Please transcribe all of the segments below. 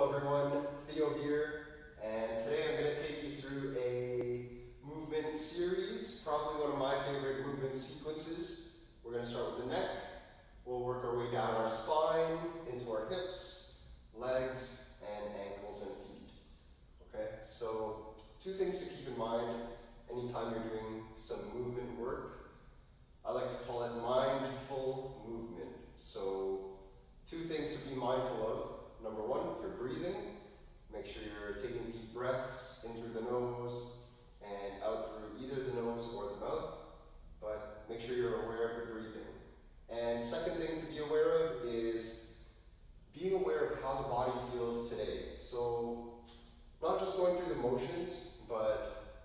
Hello everyone, Theo here, and today I'm going to take you through a movement series, probably one of my favorite movement sequences. We're going to start with the neck. We'll work our way down our spine, into our hips, legs, and ankles and feet. Okay, so two things to keep in mind anytime you're doing some movement work. I like to call it mindful movement. So two things to be mindful of. Number one, your breathing. Make sure you're taking deep breaths in through the nose and out through either the nose or the mouth, but make sure you're aware of your breathing. And second thing to be aware of is being aware of how the body feels today. So not just going through the motions, but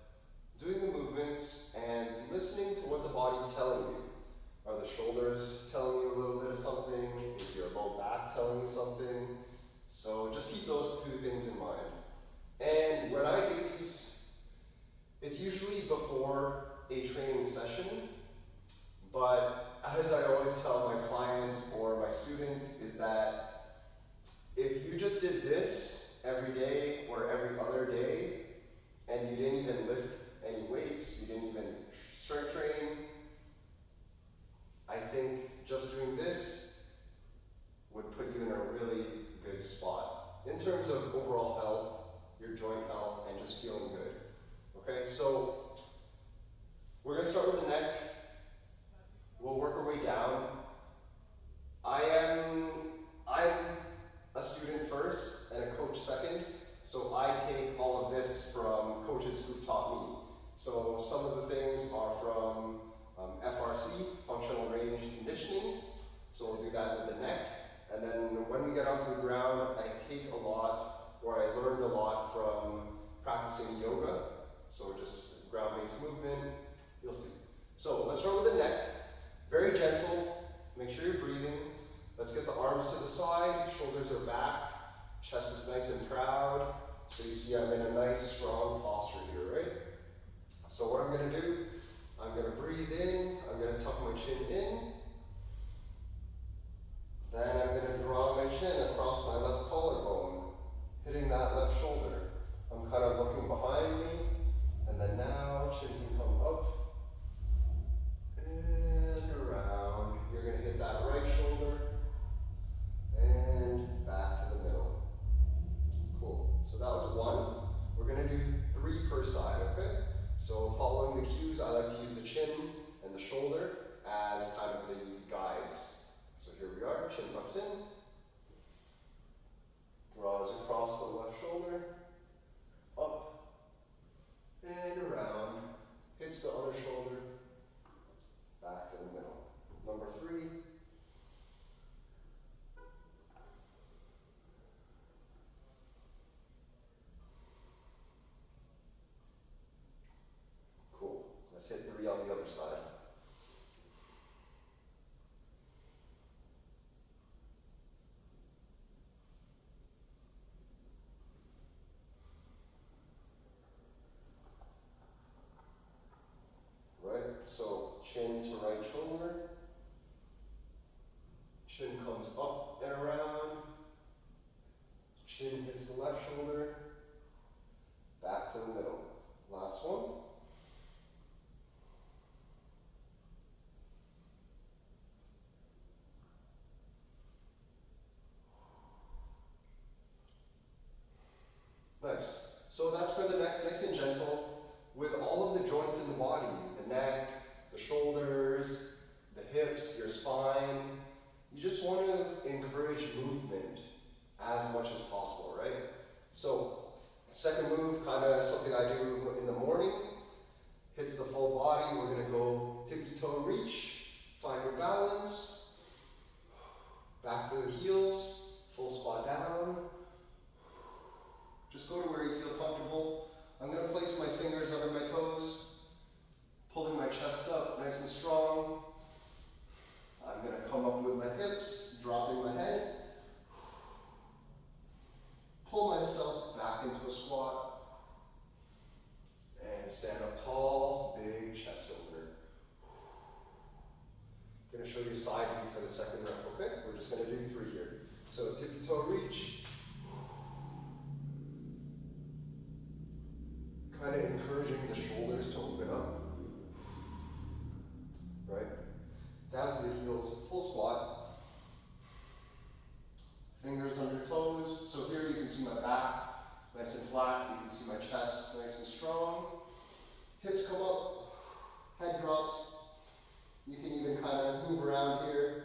doing the movements and listening to what the body's telling you. Are the shoulders telling you a little bit of something? Is your low back telling you something? So just keep those two things in mind. And when I do these, it's usually before a training session, but as I always tell my clients or my students is that if you just did this every day or every other day, and you didn't even lift any weights, you didn't even strength train, I think just doing this would put you in a really good spot in terms of overall health, your joint health, and just feeling good. Okay, so we're going to start with the neck. We'll work our way down. I'm a student first and a coach second, so I take all of this from coaches who've taught me. So some of the things are from FRC, Functional Range Conditioning. So we'll do that with the neck. And then when we get onto the ground, I take a lot, or I learned a lot from practicing yoga. So just ground-based movement, you'll see. So let's start with the neck. Very gentle, make sure you're breathing. Let's get the arms to the side, shoulders are back, chest is nice and proud. So you see I'm in a nice, strong posture here, right? So what I'm gonna do, I'm gonna breathe in, I'm gonna tuck my chin in. Then I'm going to draw my chin across my left collarbone, hitting that left shoulder. I'm kind of looking behind me, and then now chin can come up and around. You're going to hit that right shoulder and back to the middle. Cool. So that was one. We're going to do 3 per side, okay? So following the cues, I like to use the chin and the shoulder as kind of the guides. So here we are, chin tucks in, draws across the left shoulder, up and around, hits the other shoulder, back to the middle. Number 3. Cool, let's hit 3 on the other side. So chin to right shoulder, chin comes up and around, chin hits the left shoulder, back to the middle. Last one. Nice. So that's for the neck, nice and gentle, with all of the joints in the body, the neck, the shoulders, the hips, your spine. You just want to encourage movement as much as possible, right? So, second move, kind of something I do in the morning, hits the full body. We're going to go tippy-toe reach, find your balance, back to the heels, full squat down. Just go to where you feel comfortable. I'm going to place my fingers under my toes, pulling my chest up nice and strong. I'm going to come up with my hips, dropping my head. Pull myself back into a squat. And stand up tall, big chest opener. I'm going to show you side view for the second rep, okay? We're just going to do 3 here. So tippy toe reach. can see my back nice and flat. You can see my chest nice and strong. Hips come up, head drops. You can even kind of move around here,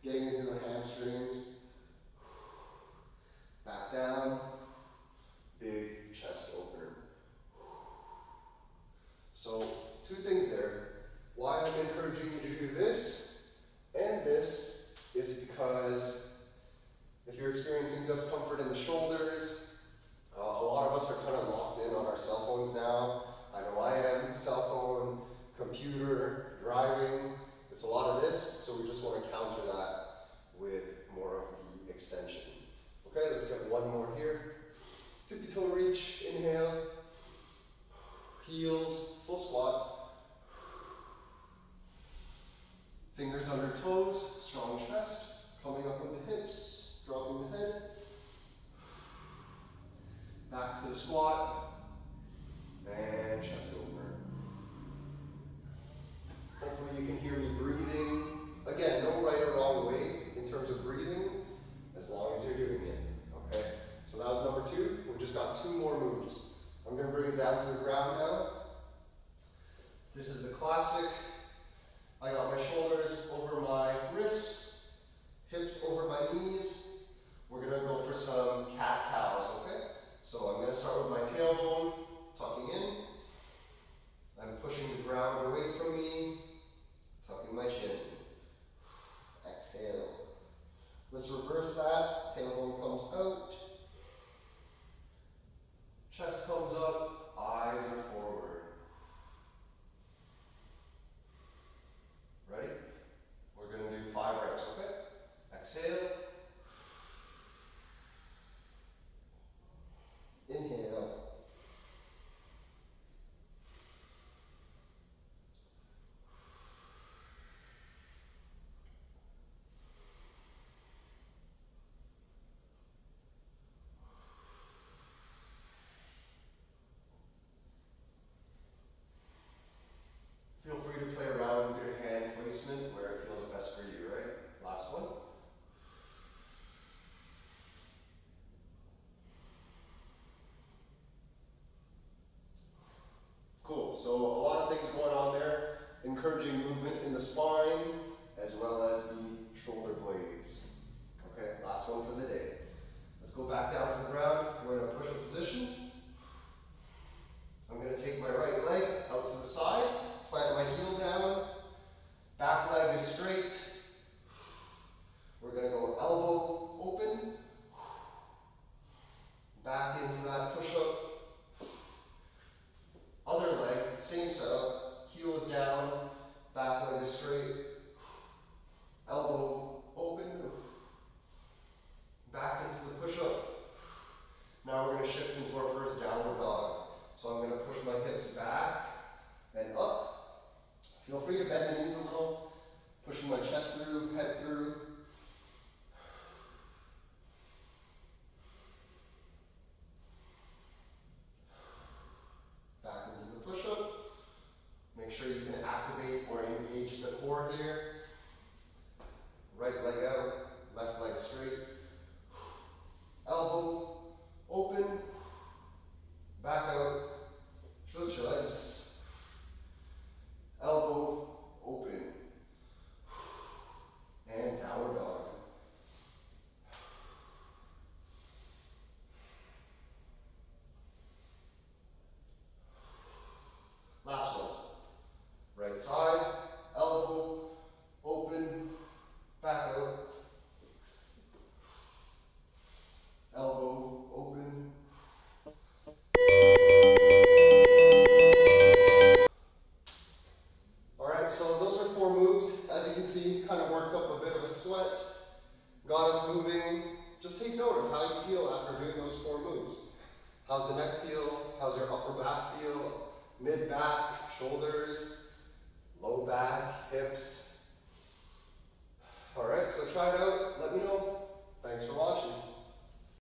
getting into the hamstrings. Back down, big chest opener. So, two things there. Why I'm encouraging you to do this and this is because if you're experiencing discomfort in the shoulders, a lot of us are kind of locked in on our cell phones now. I know I am, cell phone, computer, driving. It's a lot of this, so we just want to counter that with more of the extension. Okay, let's get one more here. Tippy toe reach, inhale. Heels, full squat. Fingers under toes, strong chest. Coming up with the hips, dropping the head. Back to the squat. And chest opener. Hopefully you can hear me breathing. Again, no right or wrong way in terms of breathing, as long as you're doing it. Okay? So that was number 2. We've just got 2 more moves. I'm going to bring it down to the ground now. This is the classic. I got my shoulders over my wrists, hips over my knees. We're going to go for some cat-cows, okay? So I'm going to start with my tailbone, tucking in. I'm pushing the ground away from me, tucking my chin. Exhale. Let's reverse that. Tailbone comes out. Chest comes up, eyes are forward. Ready? We're going to do 5 reps, okay? Exhale. Inhale. Feel free to play around with your hand placement where it feels best for you, right? Last one. Cool, so a lot of things going on there. Encouraging movement in the spine as well as the shoulder blades. Okay, last one for the day. Let's go back down to the ground. We're in a push-up position. I'm going to take my right leg out to the side. Plant my heel down, back leg is straight. We're going to go elbow open, back into that push-up. Other leg, same setup, heel is down, back leg is straight, elbow open, back into the push-up. Now we're going to shift into our first downward dog. So I'm going to push my hips back and up. Feel free to bend the knees a little, pushing my chest through, head through. Back into the push-up. Make sure you can activate or engage the core here. Right leg out, left leg straight. Elbow open, back out, twist your legs. Elbow open. And downward dog. Last one. Right side, elbow open, back out. Elbow open. Alright, so those are 4 moves. As you can see, kind of worked up a bit of a sweat. Got us moving. Just take note of how you feel after doing those 4 moves. How's the neck feel? How's your upper back feel? Mid back, shoulders, low back, hips. Alright, so try it out. Let me know. Thanks for watching.